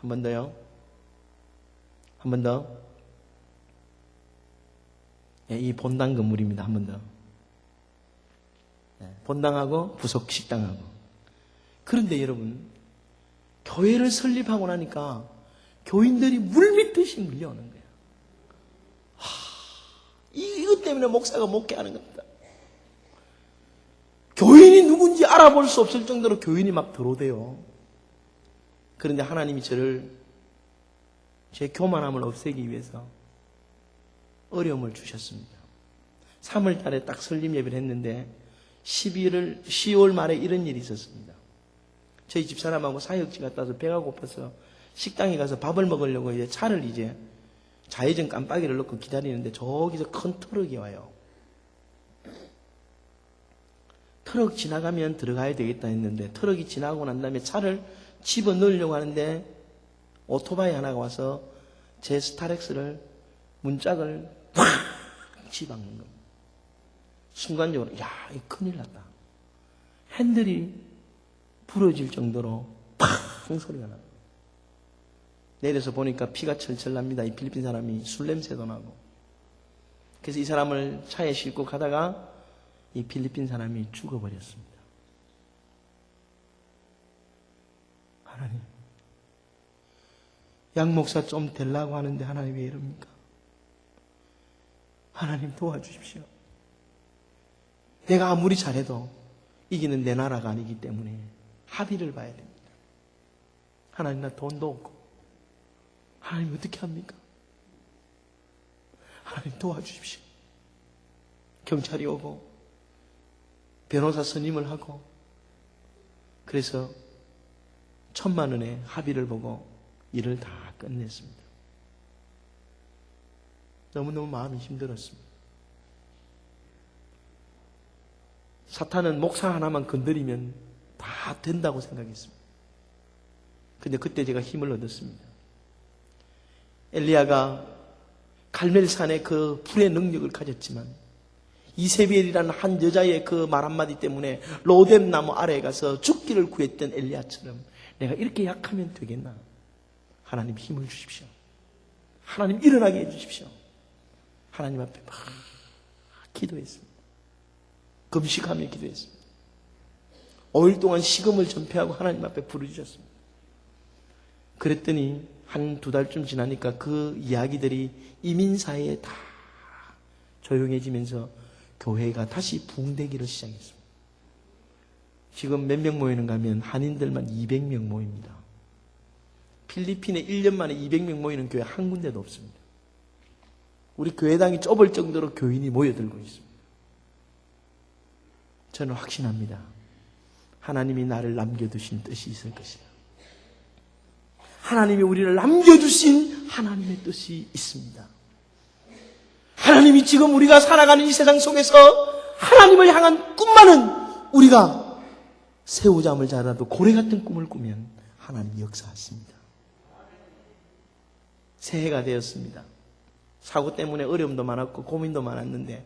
한 번 더요. 한 번 더. 예, 이 본당 건물입니다. 한 번 더. 예, 본당하고 부속 식당하고. 그런데 여러분, 교회를 설립하고 나니까 교인들이 물밀듯이 밀려오는 거예요. 이것 때문에 목사가 목회 하는 겁니다. 교인이 누군지 알아볼 수 없을 정도로 교인이 막 들어오대요. 그런데 하나님이 저를 제 교만함을 없애기 위해서 어려움을 주셨습니다. 3월 달에 딱 설립 예배를 했는데 10월 말에 이런 일이 있었습니다. 저희 집사람하고 사역지 갔다 와서 배가 고파서 식당에 가서 밥을 먹으려고 이제 차를 이제 좌회전 깜빡이를 넣고 기다리는데 저기서 큰 트럭이 와요. 트럭 지나가면 들어가야 되겠다 했는데 트럭이 지나고 난 다음에 차를 집어넣으려고 하는데 오토바이 하나가 와서 제 스타렉스를 문짝을 팍 집어박는 겁니다. 순간적으로 야, 이거 큰일 났다. 핸들이 부러질 정도로 팍 소리가 나요. 내려서 보니까 피가 철철 납니다. 이 필리핀 사람이 술 냄새도 나고. 그래서 이 사람을 차에 싣고 가다가 이 필리핀 사람이 죽어버렸습니다. 하나님, 양 목사 좀 되려고 하는데 하나님 왜 이럽니까? 하나님 도와주십시오. 내가 아무리 잘해도 이기는 내 나라가 아니기 때문에 합의를 봐야 됩니다. 하나님 나 돈도 없고 하나님 어떻게 합니까? 하나님 도와주십시오. 경찰이 오고 변호사 선임을 하고 그래서 1,000만 원의 합의를 보고 일을 다 끝냈습니다. 너무너무 마음이 힘들었습니다. 사탄은 목사 하나만 건드리면 다 된다고 생각했습니다. 근데 그때 제가 힘을 얻었습니다. 엘리야가 갈멜산의 그 불의 능력을 가졌지만 이세벨이라는 한 여자의 그 말 한마디 때문에 로뎀 나무 아래에 가서 죽기를 구했던 엘리야처럼 내가 이렇게 약하면 되겠나? 하나님 힘을 주십시오. 하나님 일어나게 해주십시오. 하나님 앞에 막 기도했습니다. 금식하며 기도했습니다. 5일 동안 식음을 전폐하고 하나님 앞에 부르짖었습니다. 그랬더니 한 2달쯤 지나니까 그 이야기들이 이민사회에 다 조용해지면서 교회가 다시 부흥되기를 시작했습니다. 지금 몇 명 모이는가 하면 한인들만 200명 모입니다. 필리핀에 1년 만에 200명 모이는 교회 한 군데도 없습니다. 우리 교회당이 좁을 정도로 교인이 모여들고 있습니다. 저는 확신합니다. 하나님이 나를 남겨두신 뜻이 있을 것이다. 하나님이 우리를 남겨주신 하나님의 뜻이 있습니다. 하나님이 지금 우리가 살아가는 이 세상 속에서 하나님을 향한 꿈만은 우리가 새우잠을 자라도 고래 같은 꿈을 꾸면 하나님 역사하십니다. 새해가 되었습니다. 사고 때문에 어려움도 많았고 고민도 많았는데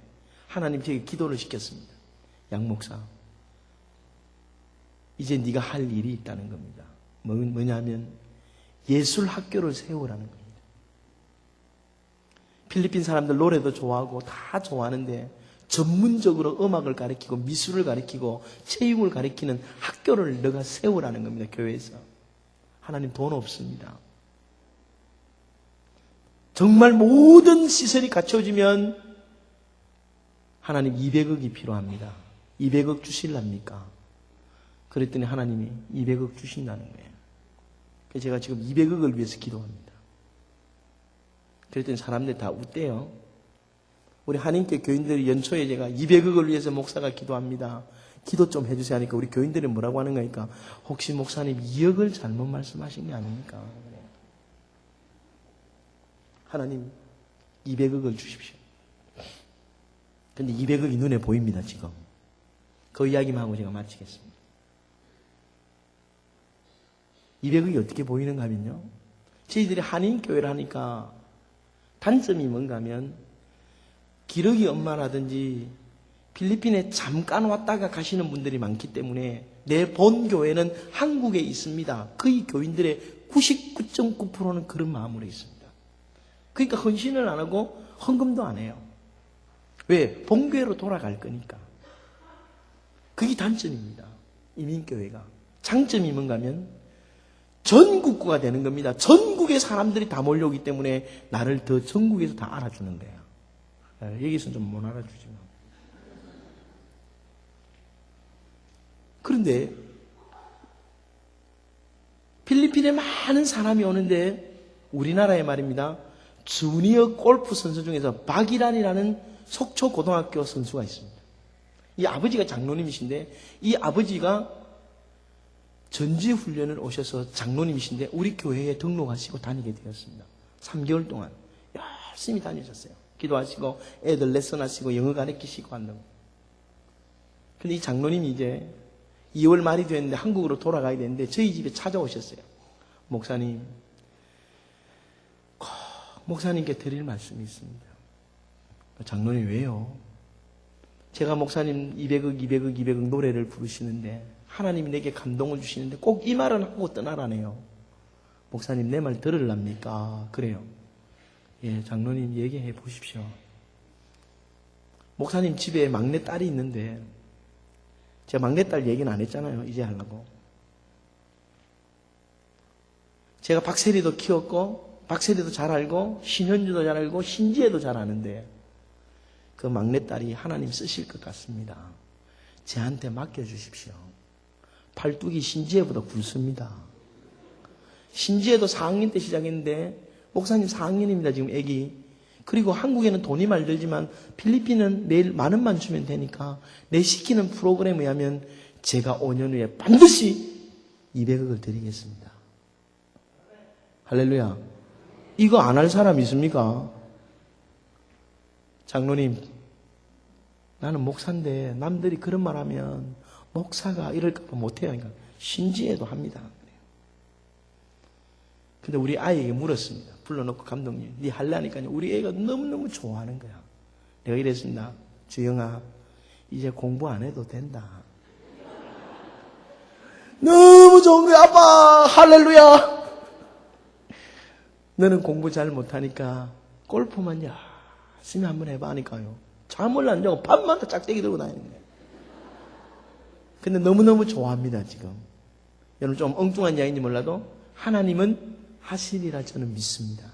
하나님 제게 기도를 시켰습니다. 양 목사, 이제 네가 할 일이 있다는 겁니다. 뭐냐면 예술 학교를 세우라는 겁니다. 필리핀 사람들 노래도 좋아하고 다 좋아하는데 전문적으로 음악을 가르치고 미술을 가르치고 체육을 가르치는 학교를 너가 세우라는 겁니다. 교회에서. 하나님 돈 없습니다. 정말 모든 시설이 갖춰지면 하나님 200억이 필요합니다. 200억 주실랍니까? 그랬더니 하나님이 200억 주신다는 거예요. 그래서 제가 지금 200억을 위해서 기도합니다. 그랬더니 사람들 다 웃대요. 우리 한인교 교인들이 연초에 제가 200억을 위해서 목사가 기도합니다. 기도 좀 해주세요 하니까 우리 교인들이 뭐라고 하는 거니까 혹시 목사님 2억을 잘못 말씀하신 게 아닙니까? 하나님 200억을 주십시오. 근데 200억이 눈에 보입니다, 지금. 그 이야기만 하고 제가 마치겠습니다. 200억이 어떻게 보이는가 하면요. 저희들이 한인교회를 하니까 단점이 뭔가 하면 기러기 엄마라든지 필리핀에 잠깐 왔다가 가시는 분들이 많기 때문에 내 본 교회는 한국에 있습니다. 거의 교인들의 99.9%는 그런 마음으로 있습니다. 그러니까 헌신을 안 하고 헌금도 안 해요. 왜? 본교회로 돌아갈 거니까. 그게 단점입니다. 이민교회가. 장점이 뭔가 하면 전국구가 되는 겁니다. 전국의 사람들이 다 몰려오기 때문에 나를 더 전국에서 다 알아주는 거예요. 여기서는 좀 못 알아주지만. 그런데 필리핀에 많은 사람이 오는데 우리나라에 말입니다. 주니어 골프 선수 중에서 박이란이라는 속초 고등학교 선수가 있습니다. 이 아버지가 장로님이신데 이 아버지가 전지훈련을 오셔서 장로님이신데 우리 교회에 등록하시고 다니게 되었습니다. 3개월 동안 열심히 다니셨어요. 기도하시고 애들 레슨하시고 영어 가르치시고 한다고. 근데 이 장로님이 이제 2월 말이 됐는데 한국으로 돌아가야 되는데 저희 집에 찾아오셨어요. 목사님, 꼭 목사님께 드릴 말씀이 있습니다. 장로님 왜요? 제가 목사님 200억 노래를 부르시는데 하나님이 내게 감동을 주시는데 꼭 이 말은 하고 떠나라네요. 목사님 내 말 들으랍니까? 그래요. 예, 장로님 얘기해 보십시오. 목사님 집에 막내딸이 있는데 제가 막내딸 얘기는 안 했잖아요. 이제 하려고. 제가 박세리도 키웠고 박세리도 잘 알고 신현주도 잘 알고 신지혜도 잘 아는데 그 막내딸이 하나님 쓰실 것 같습니다. 저한테 맡겨주십시오. 팔뚝이 신지혜보다 굵습니다. 신지혜도 4학년 때 시작했는데 목사님 4학년입니다. 지금 애기. 그리고 한국에는 돈이 많이 들지만 필리핀은 매일 10,000원만 주면 되니까 내 시키는 프로그램에 하면 제가 5년 후에 반드시 200억을 드리겠습니다. 할렐루야. 이거 안 할 사람 있습니까? 장로님, 나는 목사인데 남들이 그런 말 하면 목사가 이럴까 봐 못해요. 그러니까 신지혜도 합니다. 근데 우리 아이에게 물었습니다. 불러놓고 감독님, 네 할래니까요. 우리 애가 너무너무 좋아하는 거야. 내가 이랬습니다. 주영아, 이제 공부 안 해도 된다. 너무 좋은 거야, 아빠. 할렐루야. 너는 공부 잘 못하니까 골프만 열심히 한번 해봐 하니까요. 잠을 안 자고 밤마다 짝대기 들고 다니는 거예요. 근데 너무너무 좋아합니다, 지금. 여러분 좀 엉뚱한 이야기인지 몰라도 하나님은 하시리라 저는 믿습니다.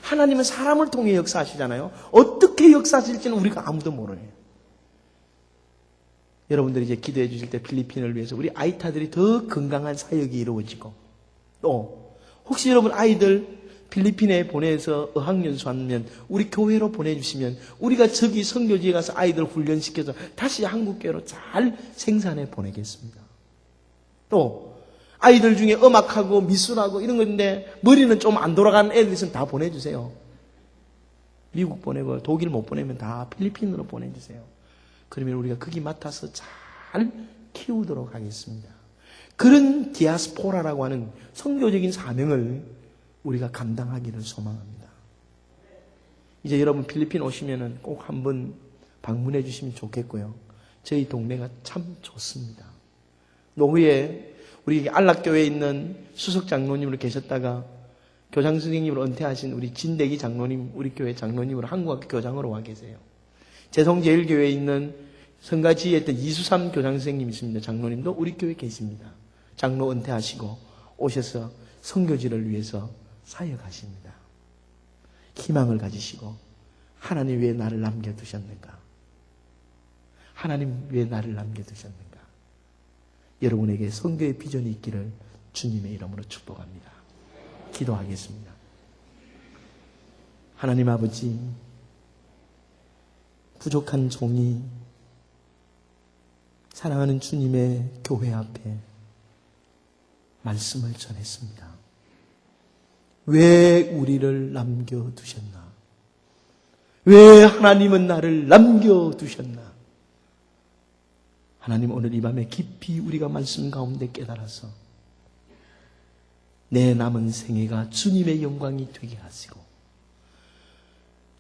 하나님은 사람을 통해 역사하시잖아요. 어떻게 역사하실지는 우리가 아무도 모르요. 여러분들이 이제 기도해 주실 때 필리핀을 위해서 우리 아이타들이 더 건강한 사역이 이루어지고 또 혹시 여러분 아이들 필리핀에 보내서 어학연수 하면 우리 교회로 보내주시면 우리가 저기 선교지에 가서 아이들 훈련시켜서 다시 한국교회로 잘 생산해 보내겠습니다. 또 아이들 중에 음악하고 미술하고 이런 건데 머리는 좀 안 돌아가는 애들 있으면 다 보내주세요. 미국 보내고 독일 못 보내면 다 필리핀으로 보내주세요. 그러면 우리가 거기 맡아서 잘 키우도록 하겠습니다. 그런 디아스포라라고 하는 선교적인 사명을 우리가 감당하기를 소망합니다. 이제 여러분 필리핀 오시면은 꼭 한번 방문해 주시면 좋겠고요. 저희 동네가 참 좋습니다. 노후에 우리 안락교회에 있는 수석 장로님으로 계셨다가 교장 선생님으로 은퇴하신 우리 진대기 장로님, 우리 교회 장로님으로 한국학교 교장으로 와 계세요. 재성제일교회에 있는 성가지에 있던 이수삼 교장 선생님이 있습니다. 장로님도 우리 교회에 계십니다. 장로 은퇴하시고 오셔서 선교지를 위해서 사역하십니다. 희망을 가지시고 하나님 왜 나를 남겨두셨는가? 하나님 왜 나를 남겨두셨는가? 여러분에게 선교의 비전이 있기를 주님의 이름으로 축복합니다. 기도하겠습니다. 하나님 아버지, 부족한 종이 사랑하는 주님의 교회 앞에 말씀을 전했습니다. 왜 우리를 남겨두셨나? 왜 하나님은 나를 남겨두셨나? 하나님, 오늘 이 밤에 깊이 우리가 말씀 가운데 깨달아서 내 남은 생애가 주님의 영광이 되게 하시고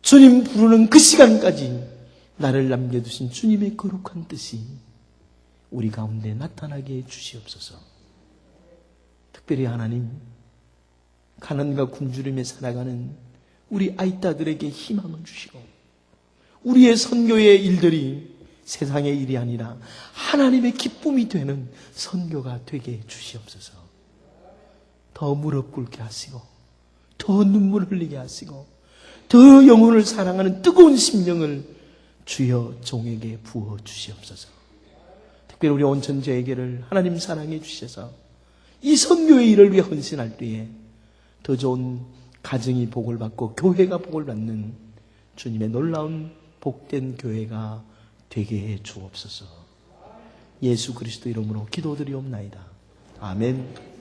주님 부르는 그 시간까지 나를 남겨두신 주님의 거룩한 뜻이 우리 가운데 나타나게 해 주시옵소서. 특별히 하나님, 가난과 굶주림에 살아가는 우리 아이따들에게 희망을 주시고 우리의 선교의 일들이 세상의 일이 아니라 하나님의 기쁨이 되는 선교가 되게 해 주시옵소서. 더 무릎 꿇게 하시고 더 눈물 흘리게 하시고 더 영혼을 사랑하는 뜨거운 심령을 주여 종에게 부어 주시옵소서. 특별히 우리 온천제에게를 하나님 사랑해 주셔서 이 선교의 일을 위해 헌신할 때에 더 좋은 가정이 복을 받고 교회가 복을 받는 주님의 놀라운 복된 교회가 되게 해 주옵소서. 예수 그리스도 이름으로 기도드리옵나이다. 아멘.